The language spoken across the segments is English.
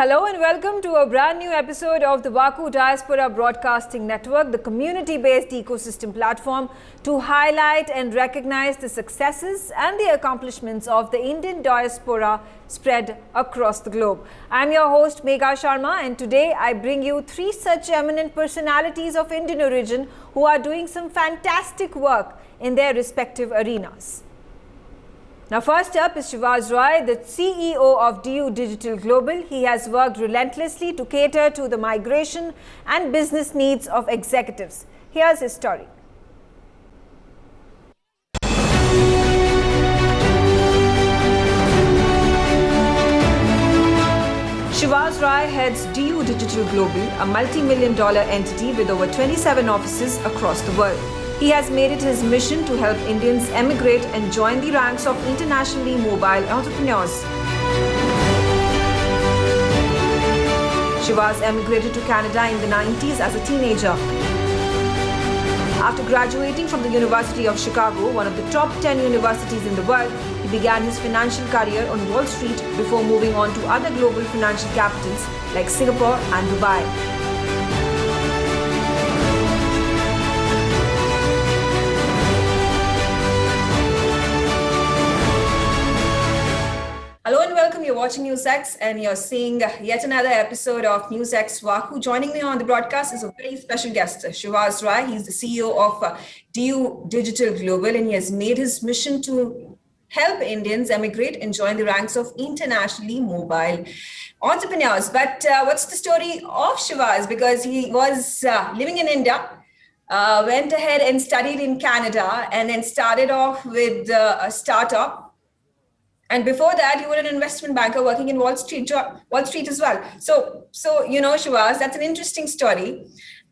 Hello and welcome to a brand new episode of the Waku Diaspora Broadcasting Network, the community-based ecosystem platform to highlight and recognize the successes and the accomplishments of the Indian diaspora spread across the globe. I'm your host Megha Sharma, and today I bring you three such eminent personalities of Indian origin who are doing some fantastic work in their respective arenas. Now first up is Shivaz Roy, the CEO of DU Digital Global. He has worked relentlessly to cater to the migration and business needs of executives. Here's his story. Shivaz Roy heads DU Digital Global, a multi-million-dollar entity with over 27 offices across the world. He has made it his mission to help Indians emigrate and join the ranks of internationally mobile entrepreneurs. Shivaz emigrated to Canada in the 90s as a teenager. After graduating from the University of Chicago, one of the top 10 universities in the world, he began his financial career on Wall Street before moving on to other global financial capitals like Singapore and Dubai. Hello and welcome. You're watching NewsX and you're seeing yet another episode of NewsX Waku. Joining me on the broadcast is a very special guest, Shivaz Roy. He's the CEO of DU Digital Global, and he has made his mission to help Indians emigrate and join the ranks of internationally mobile entrepreneurs. But what's the story of Shivaz? Because he was living in India, went ahead and studied in Canada, and then started off with a startup. And before that, you were an investment banker working in Wall Street as well. So Shivaz, that's an interesting story.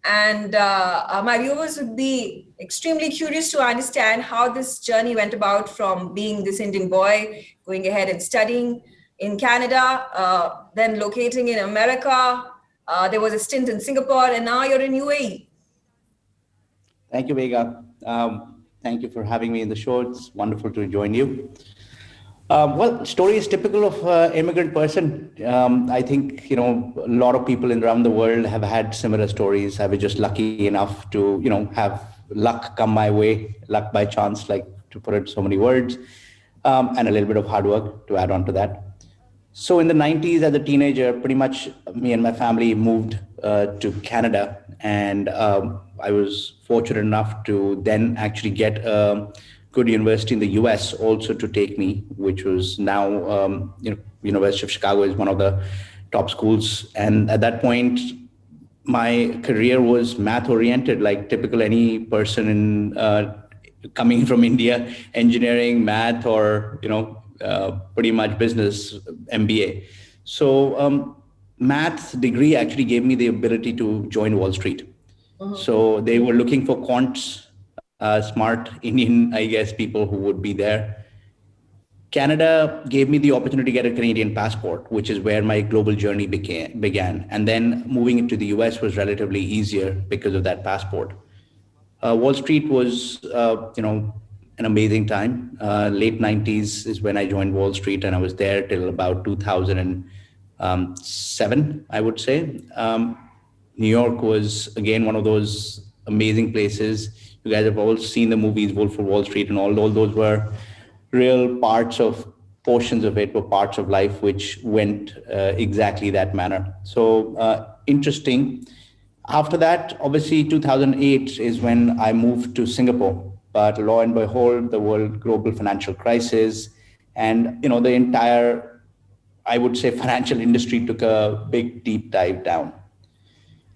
And my viewers would be extremely curious to understand how this journey went about from being this Indian boy, going ahead and studying in Canada, then locating in America. There was a stint in Singapore, and now you're in UAE. Thank you, Megha. Thank you for having me in the show. It's wonderful to join you. Well, story is typical of an immigrant person. I think, a lot of people around the world have had similar stories. I was just lucky enough to, have luck come my way, luck by chance, like to put it so many words, and a little bit of hard work to add on to that. So in the 90s, as a teenager, pretty much me and my family moved to Canada, and I was fortunate enough to then actually get a good university in the US also to take me, which was now, University of Chicago is one of the top schools. And at that point, my career was math oriented, like typical any person in coming from India, engineering, math, or, pretty much business, MBA. So math degree actually gave me the ability to join Wall Street. Uh-huh. So they were looking for quants, smart Indian, I guess, people who would be there. Canada gave me the opportunity to get a Canadian passport, which is where my global journey began. And then moving into the US was relatively easier because of that passport. Wall Street was, an amazing time. Late 90s is when I joined Wall Street, and I was there till about 2007, I would say. New York was, again, one of those amazing places. You guys have all seen the movies, Wolf of Wall Street, and all those were real portions of it were parts of life which went exactly that manner. So interesting. After that, obviously 2008 is when I moved to Singapore, but lo and behold, the world global financial crisis and, the entire, I would say, financial industry took a big deep dive down.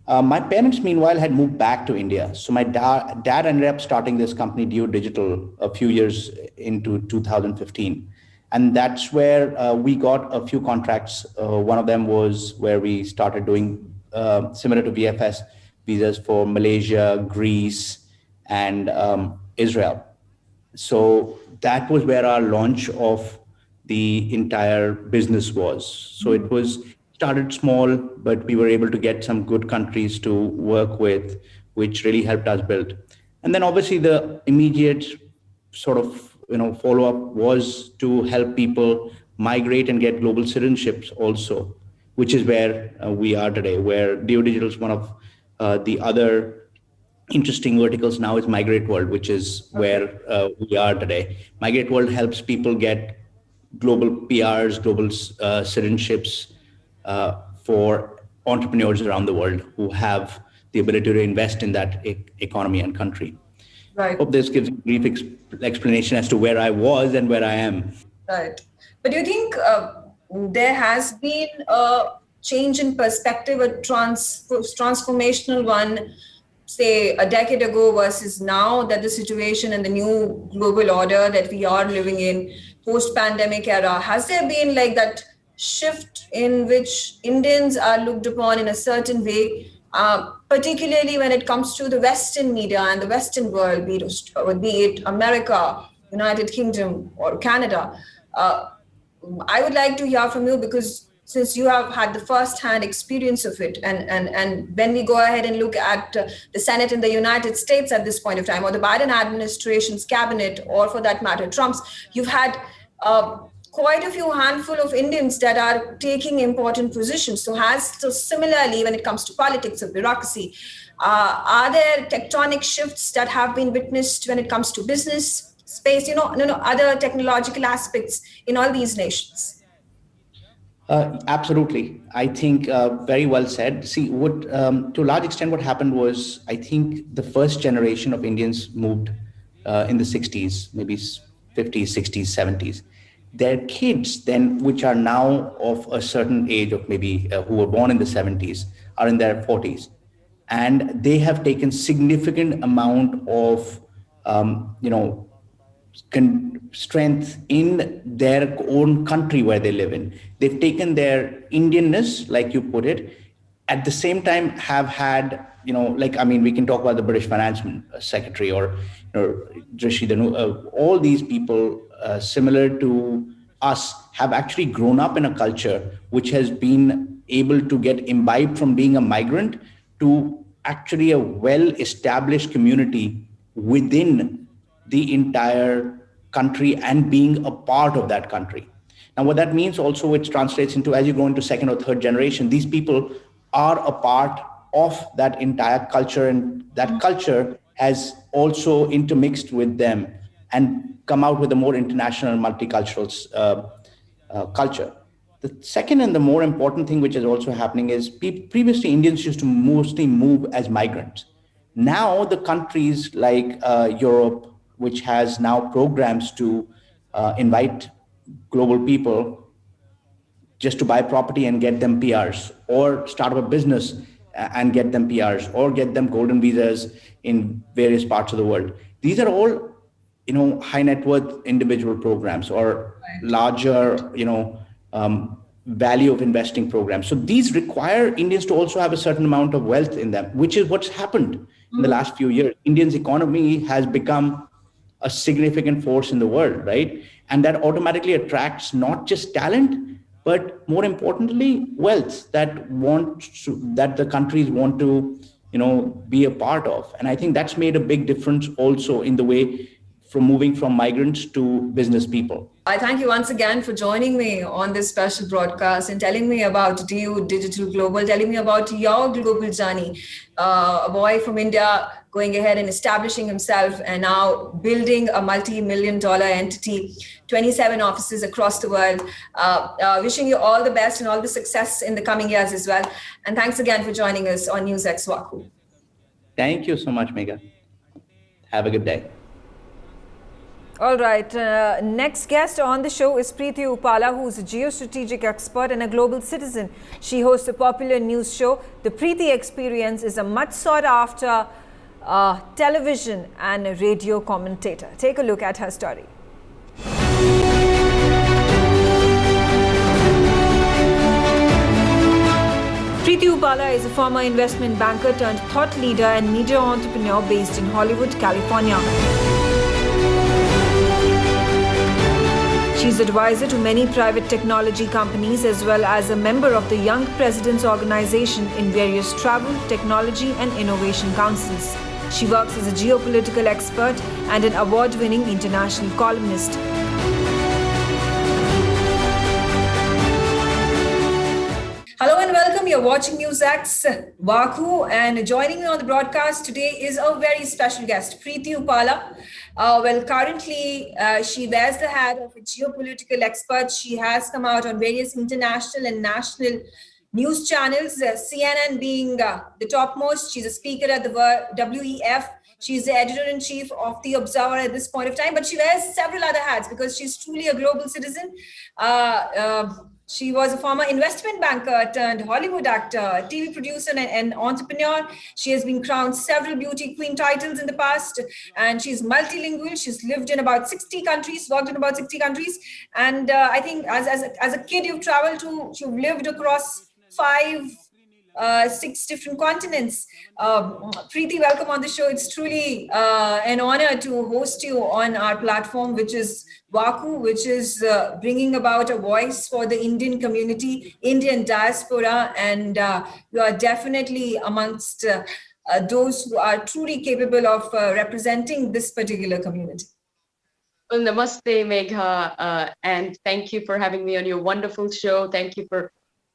My parents, meanwhile, had moved back to India. So my dad ended up starting this company, DU Digital, a few years into 2015. And that's where we got a few contracts. One of them was where we started doing similar to VFS visas for Malaysia, Greece, and Israel. So that was where our launch of the entire business was. So it was started small, but we were able to get some good countries to work with, which really helped us build. And then obviously the immediate sort of follow-up was to help people migrate and get global citizenships also. which is where we are today, where DO Digital is one of the other interesting verticals now is Migrate World, which is where we are today. Migrate World helps people get global PRs, global citizenships for entrepreneurs around the world who have the ability to invest in that economy and country. Right. Hope this gives a brief explanation as to where I was and where I am. Right. But do you think there has been a change in perspective, a transformational one, say a decade ago versus now, that the situation and the new global order that we are living in post-pandemic era, has there been like that shift in which Indians are looked upon in a certain way, particularly when it comes to the Western media and the Western world, be it America, United Kingdom or Canada? I would like to hear from you, because since you have had the first-hand experience of it, and when we go ahead and look at the Senate in the United States at this point of time, or the Biden administration's cabinet, or for that matter, Trump's, you've had quite a few handful of Indians that are taking important positions. So similarly, when it comes to politics or bureaucracy, are there tectonic shifts that have been witnessed when it comes to business, space, other technological aspects in all these nations? Absolutely. I think very well said. See, what to a large extent what happened was, I think the first generation of Indians moved in the 60s, maybe 50s, 60s, 70s. Their kids then, which are now of a certain age of maybe who were born in the 70s, are in their 40s. And they have taken significant amount of, strength in their own country where they live in. They've taken their Indianness, like you put it, at the same time have had, we can talk about the British Finance Secretary or Rishi Dhanu, all these people similar to us have actually grown up in a culture which has been able to get imbibed from being a migrant to actually a well-established community within the entire country and being a part of that country. Now, what that means also, which translates into, as you go into second or third generation, these people are a part of that entire culture, and that culture has also intermixed with them and come out with a more international multicultural culture. The second and the more important thing which is also happening is previously Indians used to mostly move as migrants. Now the countries like Europe, which has now programs to invite global people just to buy property and get them PRs, or start up a business and get them PRs, or get them golden visas in various parts of the world. These are all, high net worth individual programs or larger, value of investing programs. So these require Indians to also have a certain amount of wealth in them, which is what's happened in the last few years. India's economy has become a significant force in the world, right? And that automatically attracts not just talent, but more importantly, wealth that the countries want to, be a part of. And I think that's made a big difference also in the way from moving from migrants to business people. I thank you once again for joining me on this special broadcast and telling me about DO Digital Global, telling me about your global journey. A boy from India going ahead and establishing himself and now building a multi-million-dollar entity, 27 offices across the world. Wishing you all the best and all the success in the coming years as well. And thanks again for joining us on NewsX Waku. Thank you so much, Megha. Have a good day. All right, next guest on the show is Preeti Upala, who is a geostrategic expert and a global citizen. She hosts a popular news show. The Preeti Experience is a much sought after television and radio commentator. Take a look at her story. Preeti Upala is a former investment banker turned thought leader and media entrepreneur based in Hollywood, California. She's advisor to many private technology companies as well as a member of the Young Presidents Organization in various travel, technology and innovation councils. She works as a geopolitical expert and an award-winning international columnist. Hello and welcome. You're watching NewsX Vaku, and joining me on the broadcast today is a very special guest, Preeti Upala. Currently, she wears the hat of a geopolitical expert. She has come out on various international and national news channels, CNN being the topmost. She's a speaker at the WEF. She's the editor-in-chief of The Observer at this point of time, but she wears several other hats because she's truly a global citizen. She was a former investment banker turned Hollywood actor, TV producer, and entrepreneur. She has been crowned several beauty queen titles in the past, and she's multilingual. She's lived in about 60 countries, worked in about 60 countries. And I think as a kid, you've lived across six different continents. Preeti, welcome on the show. It's truly an honor to host you on our platform, which is Vaku, which is bringing about a voice for the Indian community, Indian diaspora, and you are definitely amongst those who are truly capable of representing this particular community. Well, namaste, Megha, and thank you for having me on your wonderful show. Thank you,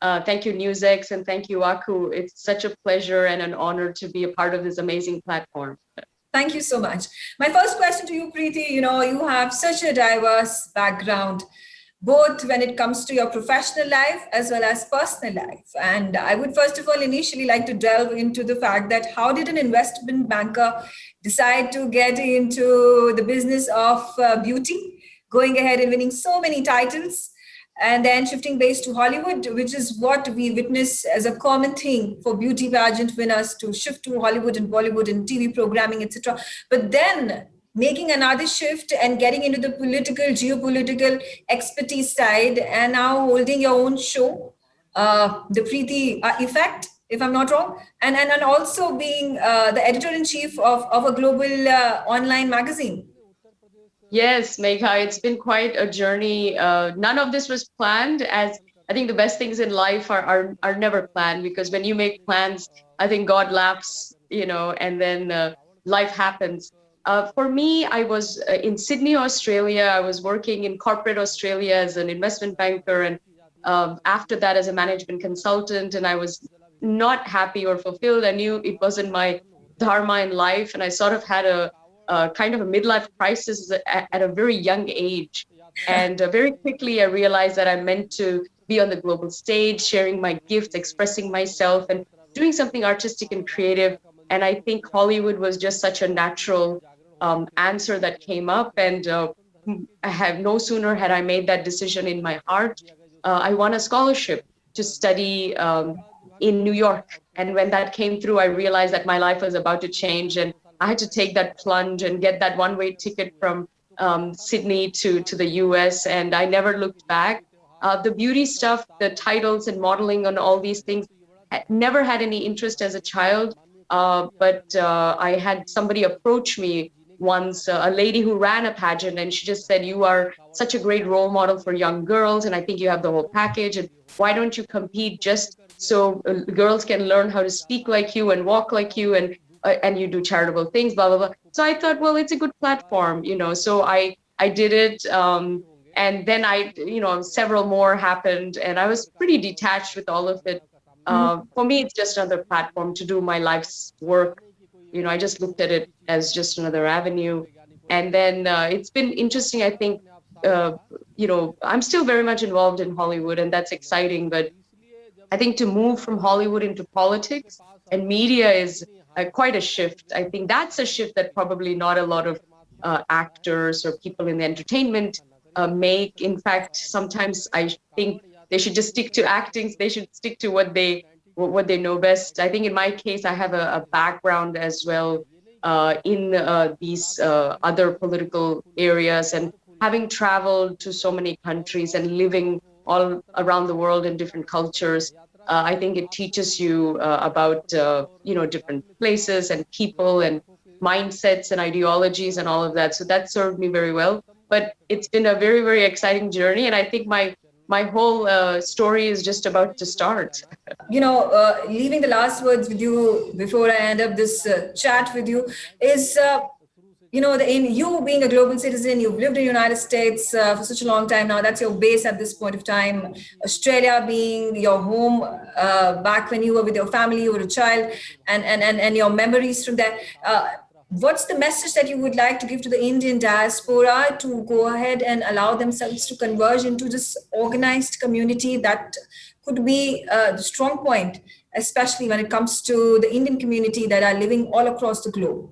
NewsX, and thank you, Vaku. It's such a pleasure and an honor to be a part of this amazing platform. Thank you so much. My first question to you, Preeti, you have such a diverse background, both when it comes to your professional life as well as personal life. And I would first of all initially like to delve into the fact that how did an investment banker decide to get into the business of beauty, going ahead and winning so many titles, and then shifting base to Hollywood, which is what we witness as a common thing for beauty pageant winners to shift to Hollywood and Bollywood and TV programming, etc. But then making another shift and getting into the political, geopolitical expertise side, and now holding your own show, the Preeti Effect, if I'm not wrong, and also being the editor-in-chief of a global online magazine. Yes, Megha, it's been quite a journey. None of this was planned, as I think the best things in life are never planned, because when you make plans, I think God laughs, and then life happens. For me, I was in Sydney, Australia. I was working in corporate Australia as an investment banker, and after that as a management consultant, and I was not happy or fulfilled. I knew it wasn't my dharma in life, and I sort of had a kind of a midlife crisis at a very young age. And very quickly, I realized that I meant to be on the global stage, sharing my gifts, expressing myself, and doing something artistic and creative. And I think Hollywood was just such a natural answer that came up. And I have no sooner had I made that decision in my heart, I won a scholarship to study in New York. And when that came through, I realized that my life was about to change, and I had to take that plunge and get that one-way ticket from Sydney to the US, and I never looked back. The beauty stuff, the titles and modeling and all these things, never had any interest as a child, but I had somebody approach me once, a lady who ran a pageant, and she just said, "You are such a great role model for young girls, and I think you have the whole package, and why don't you compete just so girls can learn how to speak like you and walk like you, and you do charitable things, blah, blah, blah." So I thought, well, it's a good platform, so I did it. And then several more happened, and I was pretty detached with all of it. For me, it's just another platform to do my life's work. I just looked at it as just another avenue. And then it's been interesting, I think, I'm still very much involved in Hollywood, and that's exciting. But I think to move from Hollywood into politics and media is quite a shift. I think that's a shift that probably not a lot of actors or people in the entertainment make. In fact, sometimes I think they should just stick to acting. They should stick to what they know best. I think in my case, I have a background as well in these other political areas, and having traveled to so many countries and living all around the world in different cultures, I think it teaches you about different places and people and mindsets and ideologies and all of that. So that served me very well. But it's been a very, very exciting journey, and I think my whole story is just about to start. Leaving the last words with you before I end up this chat with you is in you being a global citizen, you've lived in the United States for such a long time now. That's your base at this point of time. Australia being your home back when you were with your family, you were a child, and your memories from that. What's the message that you would like to give to the Indian diaspora to go ahead and allow themselves to converge into this organized community that could be the strong point, especially when it comes to the Indian community that are living all across the globe?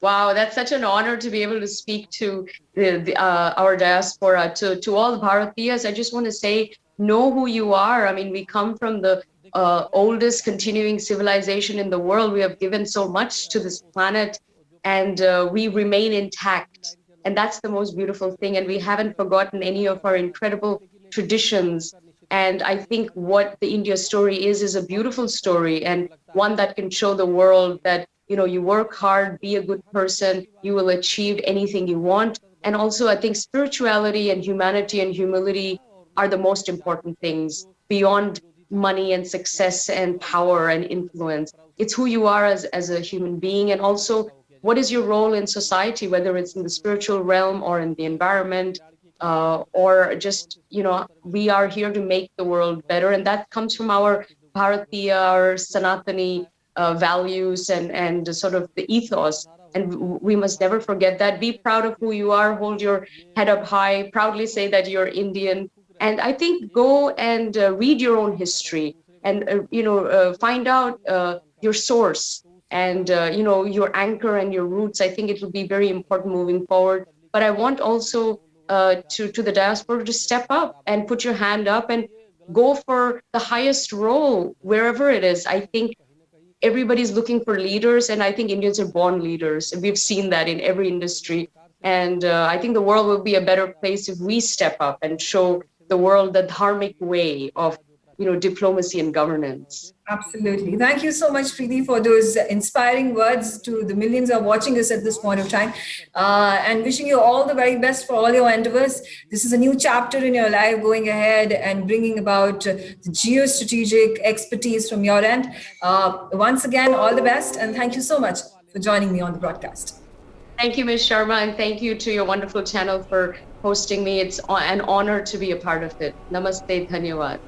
Wow, that's such an honor to be able to speak to our diaspora, to all Bharatiyas. I just want to say, know who you are. I mean, we come from the oldest continuing civilization in the world. We have given so much to this planet, and we remain intact. And that's the most beautiful thing. And we haven't forgotten any of our incredible traditions. And I think what the India story is a beautiful story, and one that can show the world that, you work hard, be a good person, you will achieve anything you want. And also, I think spirituality and humanity and humility are the most important things beyond money and success and power and influence. It's who you are as a human being, and also what is your role in society, whether it's in the spiritual realm or in the environment, or just, we are here to make the world better. And that comes from our Bharatiya, our Sanatani values and sort of the ethos. And we must never forget that. Be proud of who you are, hold your head up high, proudly say that you're Indian. And I think go and read your own history and, find out your source and, your anchor and your roots. I think it will be very important moving forward. But I want also to the diaspora to step up and put your hand up and go for the highest role, wherever it is. I think everybody's looking for leaders, and I think Indians are born leaders. And we've seen that in every industry. And I think the world will be a better place if we step up and show the world the dharmic way of, diplomacy and governance. Absolutely. Thank you so much, Preeti, for those inspiring words to the millions who are watching us at this point of time. And wishing you all the very best for all your endeavors. This is a new chapter in your life, going ahead and bringing about the geostrategic expertise from your end. Once again, all the best. And thank you so much for joining me on the broadcast. Thank you, Ms. Sharma, and thank you to your wonderful channel for hosting me. It's an honor to be a part of it. Namaste, dhanyawad.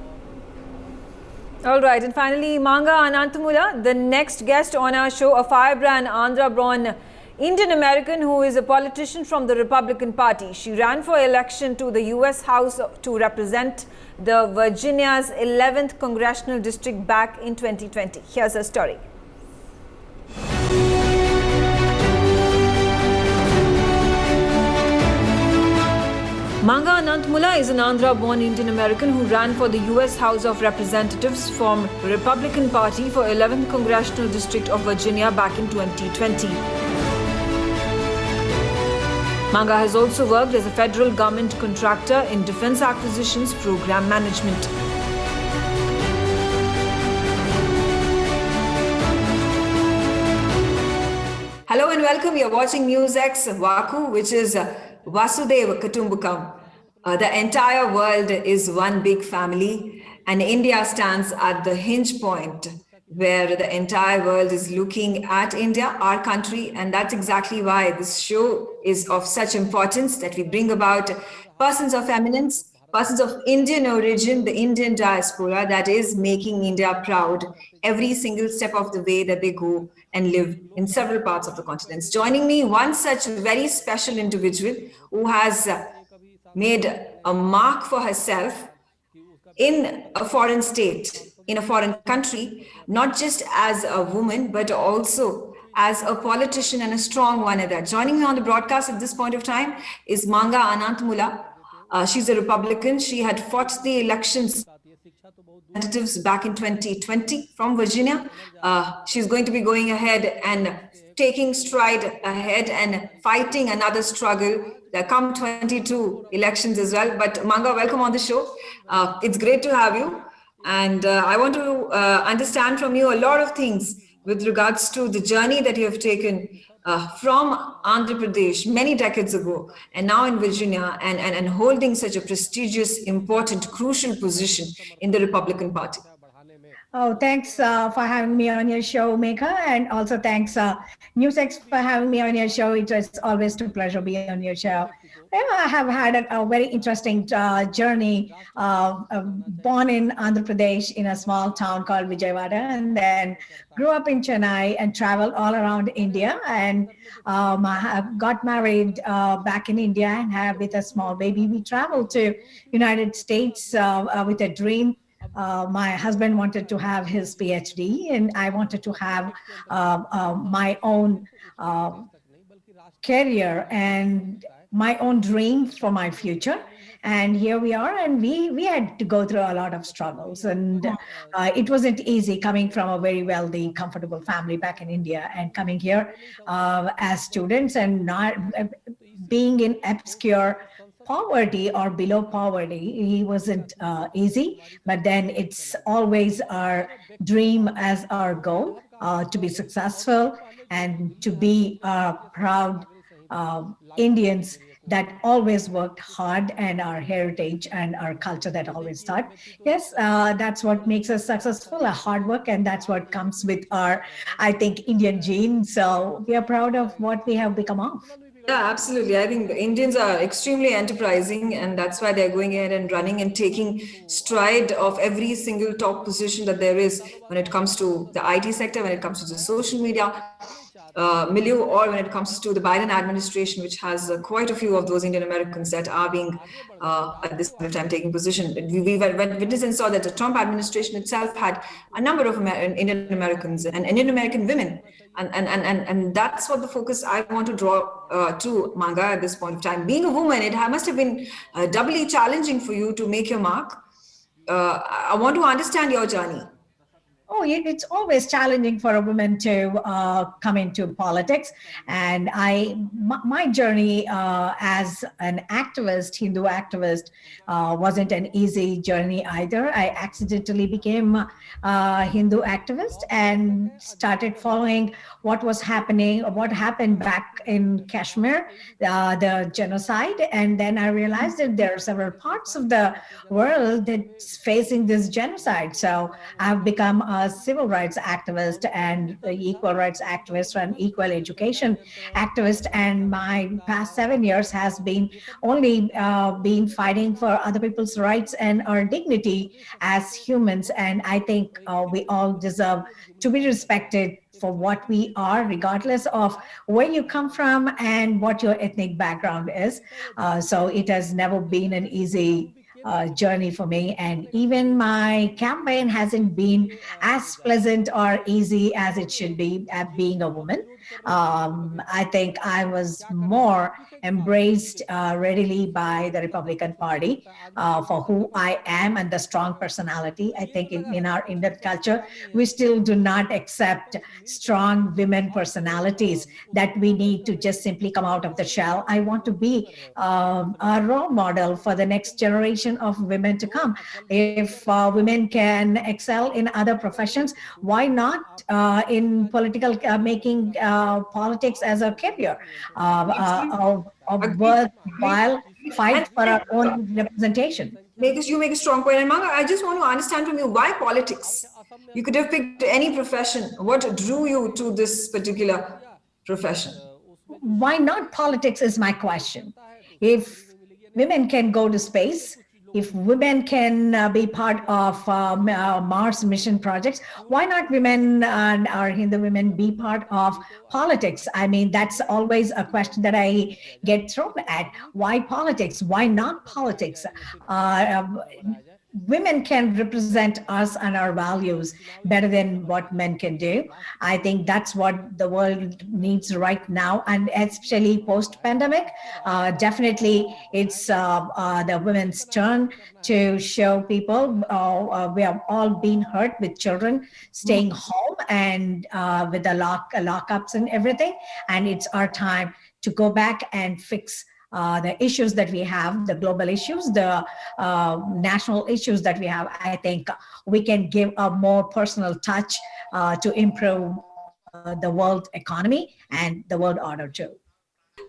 All right, and finally, Manga Anantamula, the next guest on our show, a firebrand Andhra-born Indian American who is a politician from the Republican Party. She ran for election to the US House to represent the Virginia's 11th Congressional District back in 2020. Here's her story. Manga Anantamula is an Andhra-born Indian American who ran for the US House of Representatives from Republican Party for 11th Congressional District of Virginia back in 2020. Manga has also worked as a federal government contractor in defense acquisitions program management. Hello and welcome. You're watching NewsX Vaku, which is Vasudhaiva Kutumbakam. The entire world is one big family, and India stands at the hinge point where the entire world is looking at India, our country, and that's exactly why this show is of such importance, that we bring about persons of eminence, persons of Indian origin, the Indian diaspora that is making India proud every single step of the way that they go and live in several parts of the continents. Joining me, one such very special individual who has made a mark for herself in a foreign state, in a foreign country, not just as a woman, but also as a politician, and a strong one at that. Joining me on the broadcast at this point of time is Manga Anantamula. She's a Republican. She had fought the elections representatives back in 2020 from Virginia. She's going to be going ahead and taking stride ahead and fighting another struggle. There come 22 elections as well. But Manga, welcome on the show. It's great to have you. And I want to understand from you a lot of things with regards to the journey that you have taken from Andhra Pradesh many decades ago, and now in Virginia, and holding such a prestigious, important, crucial position in the Republican Party. Oh, thanks for having me on your show, Megha, and also thanks NewsX for having me on your show. It is always a pleasure being on your show. Yeah, I have had a very interesting journey. Born in Andhra Pradesh in a small town called Vijayawada, and then grew up in Chennai and traveled all around India. And I have got married back in India and have with a small baby. We traveled to United States with a dream. My husband wanted to have his PhD, and I wanted to have my own career and my own dream for my future. And here we are, and we had to go through a lot of struggles, and it wasn't easy coming from a very wealthy, comfortable family back in India and coming here as students and not being in obscure poverty or below poverty. He wasn't easy, but then it's always our dream as our goal to be successful and to be proud Indians that always worked hard, and our heritage and our culture that always taught. Yes, that's what makes us successful, a hard work, and that's what comes with our, I think, Indian gene. So we are proud of what we have become of. Yeah, absolutely. I think the Indians are extremely enterprising, and that's why they're going ahead and running and taking stride of every single top position that there is when it comes to the IT sector, when it comes to the social media milieu, or when it comes to the Biden administration, which has quite a few of those Indian Americans that are being at this point of time taking position. We witnessed and saw that the Trump administration itself had a number of Indian Americans and Indian American women. And that's what the focus I want to draw to Manga at this point of time. Being a woman, it must have been doubly challenging for you to make your mark. I want to understand your journey. Oh, it's always challenging for a woman to come into politics. And my journey as an activist, Hindu activist, wasn't an easy journey either. I accidentally became a Hindu activist and started following what was happening, what happened back in Kashmir, the genocide. And then I realized that there are several parts of the world that's facing this genocide. So I've become a civil rights activist and equal rights activist and equal education activist. And my past 7 years has been only been fighting for other people's rights and our dignity as humans. And I think we all deserve to be respected for what we are, regardless of where you come from and what your ethnic background is. So it has never been an easy journey for me. And even my campaign hasn't been as pleasant or easy as it should be at being a woman. I think I was more embraced readily by the Republican Party for who I am and the strong personality. I think in our Indian culture, we still do not accept strong women personalities that we need to just simply come out of the shell. I want to be a role model for the next generation of women to come. If women can excel in other professions, why not in political making politics as a career of worthwhile fight for our own representation? You make a strong point. And Manga, I just want to understand from you, why politics? You could have picked any profession. What drew you to this particular profession? Why not politics is my question. If women can go to space, if women can be part of Mars mission projects, why not women and our Hindu women be part of politics? I mean, that's always a question that I get thrown at. Why politics? Why not politics? Women can represent us and our values better than what men can do. I think that's what the world needs right now, and especially post-pandemic. Definitely, it's the women's turn to show people we have all been hurt with children staying home and with the lockups and everything, and it's our time to go back and fix the issues that we have, the global issues, the national issues that we have. I think we can give a more personal touch to improve the world economy and the world order too.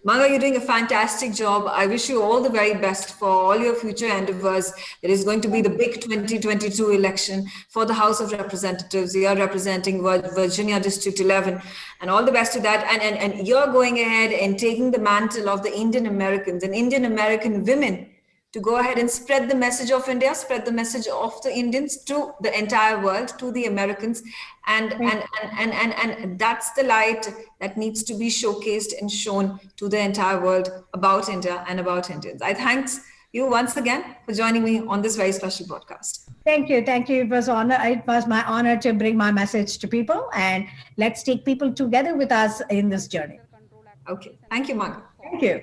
Manga, you're doing a fantastic job. I wish you all the very best for all your future endeavors. There is going to be the big 2022 election for the House of Representatives. You are representing Virginia District 11, and all the best to that. And you're going ahead and taking the mantle of the Indian Americans and Indian American women to go ahead and spread the message of India, spread the message of the Indians to the entire world, to the Americans, and that's the light that needs to be showcased and shown to the entire world about India and about Indians. I thank you once again for joining me on this very special broadcast. Thank you. It was my honor to bring my message to people, and let's take people together with us in this journey. Okay. Thank you, Manga. Thank you.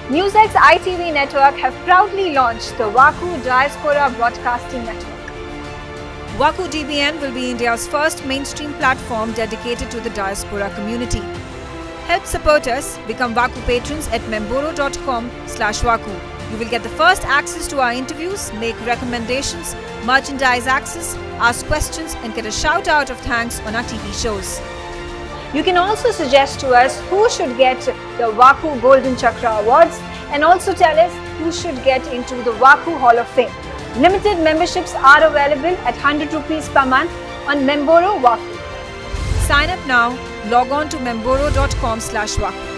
NewsX ITV network have proudly launched the WAKU Diaspora Broadcasting Network. WAKU DBN will be India's first mainstream platform dedicated to the diaspora community. Help support us, become WAKU patrons at memboro.com/WAKU. You will get the first access to our interviews, make recommendations, merchandise access, ask questions, and get a shout out of thanks on our TV shows. You can also suggest to us who should get the WAKU Golden Chakra Awards and also tell us who should get into the WAKU Hall of Fame. Limited memberships are available at 100 rupees per month on Memboro WAKU. Sign up now, log on to memboro.com/WAKU.